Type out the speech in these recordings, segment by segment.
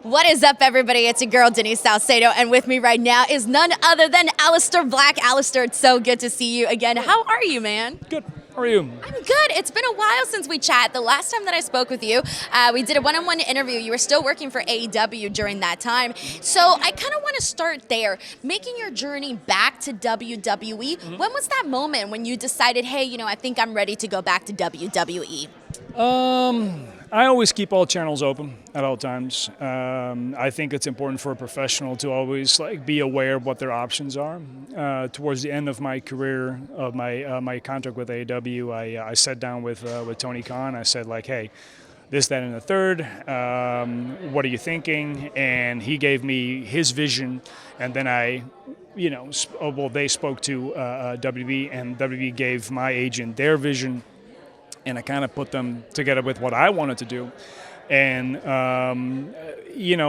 What is up, everybody? It's your girl, Denise Salcedo, and with me right now is none other than Aleister Black. Aleister, it's so good to see you again. How are you, man? Good. How are you? I'm good. It's been a while since we chat. The last time that I spoke with you, we did a one-on-one interview. You were still working for AEW during that time. So I kind of want to start there. Making your journey back to WWE, when was that moment when you decided, hey, I think I'm ready to go back to WWE? I always keep all channels open at all times. I think it's important for a professional to always be aware of what their options are. Towards the end of my career, of my contract with AEW, I sat down with Tony Khan. I said hey, this, that, and the third. What are you thinking? And he gave me his vision, and then they spoke to WWE, and WWE gave my agent their vision. And I kind of put them together with what I wanted to do. And,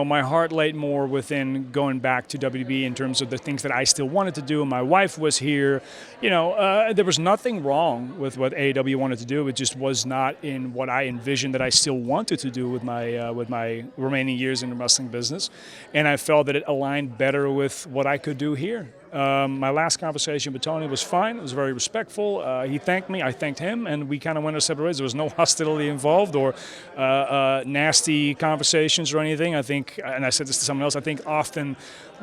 my heart laid more within going back to WWE in terms of the things that I still wanted to do. My wife was here. There was nothing wrong with what AEW wanted to do. It just was not in what I envisioned that I still wanted to do with my remaining years in the wrestling business. And I felt that it aligned better with what I could do here. My last conversation with Tony was fine. It was very respectful. He thanked me. I thanked him, and we kind of went our separate ways. There was no hostility involved or nasty conversations or anything. I think, and I said this to someone else, I think often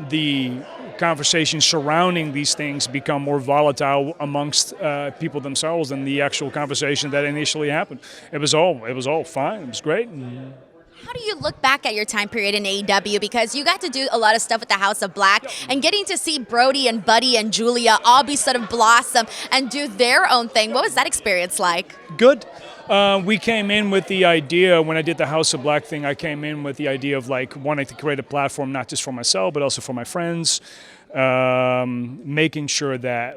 the conversations surrounding these things become more volatile amongst people themselves than the actual conversation that initially happened. It was all fine. It was great. How do you look back at your time period in AEW? Because you got to do a lot of stuff with the House of Black, and getting to see Brody and Buddy and Julia all be sort of blossom and do their own thing. What was that experience like? Good. We came in with the idea, when I did the House of Black thing, I came in with the idea of wanting to create a platform not just for myself, but also for my friends. Making sure that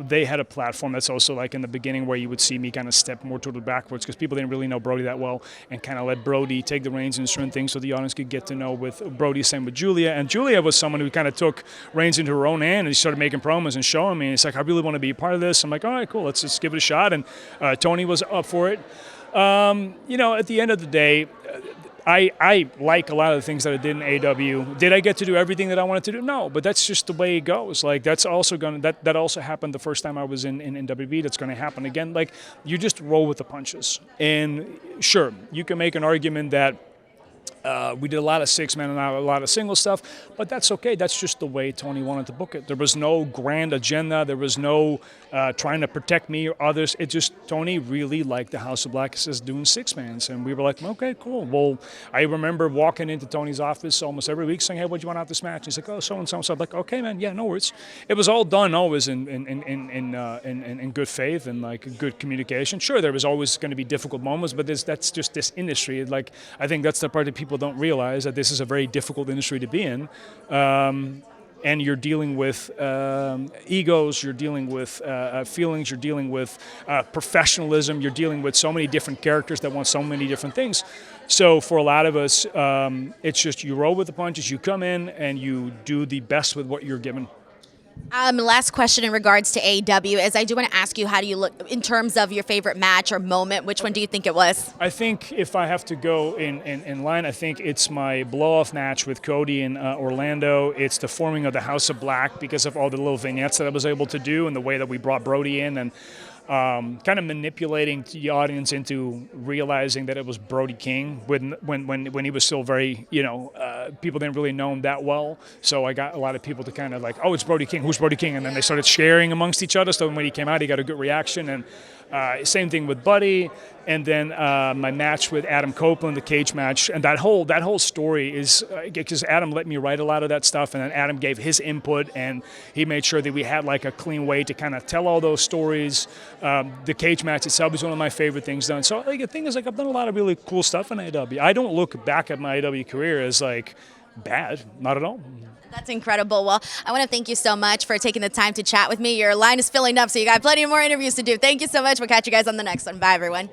they had a platform that's also in the beginning where you would see me kind of step more toward the backwards because people didn't really know Brody that well, and kind of let Brody take the reins in certain things so the audience could get to know with Brody. Same with Julia, and Julia was someone who kind of took reins into her own hand and she started making promos and showing me, and it's I really want to be a part of this. I'm all right, cool, let's just give it a shot, and Tony was up for it. At the end of the day, I like a lot of the things that I did in AEW. Did I get to do everything that I wanted to do? No, but that's just the way it goes. That's also that also happened the first time I was in WWE. That's going to happen again. You just roll with the punches. And sure, you can make an argument that we did a lot of six-man and a lot of single stuff, but that's okay. That's just the way Tony wanted to book it. There was no grand agenda. There was no trying to protect me or others. It just, Tony really liked the House of Black as doing six-mans, and we were like, okay, cool. Well, I remember walking into Tony's office almost every week saying, hey, what do you want out of this match? He's like, oh, so-and-so. So I'm like, okay, man, yeah, no worries. It was all done always in good faith and good communication. Sure, there was always going to be difficult moments, but that's just this industry. I think that's the part that people don't realize, that this is a very difficult industry to be in, and you're dealing with egos, you're dealing with feelings, you're dealing with professionalism, you're dealing with so many different characters that want so many different things. So for a lot of us, it's just you roll with the punches, you come in and you do the best with what you're given. Last question in regards to AEW is I do want to ask you, how do you look in terms of your favorite match or moment? Which one do you think it was? I think if I have to go in line, I think it's my blow-off match with Cody in Orlando. It's the forming of the House of Black because of all the little vignettes that I was able to do and the way that we brought Brody in, and kind of manipulating the audience into realizing that it was Brody King when he was still very, people didn't really know him that well. So I got a lot of people to kind of oh, it's Brody King, who's Brody King? And then they started sharing amongst each other. So when he came out, he got a good reaction. And same thing with Buddy. And then my match with Adam Copeland, the cage match, and that whole story is because Adam let me write a lot of that stuff, and then Adam gave his input, and he made sure that we had a clean way to kind of tell all those stories. The cage match itself is one of my favorite things done. So the thing is, I've done a lot of really cool stuff in AEW. I don't look back at my AEW career as bad, not at all. That's incredible. Well, I want to thank you so much for taking the time to chat with me. Your line is filling up, so you got plenty more interviews to do. Thank you so much. We'll catch you guys on the next one. Bye, everyone.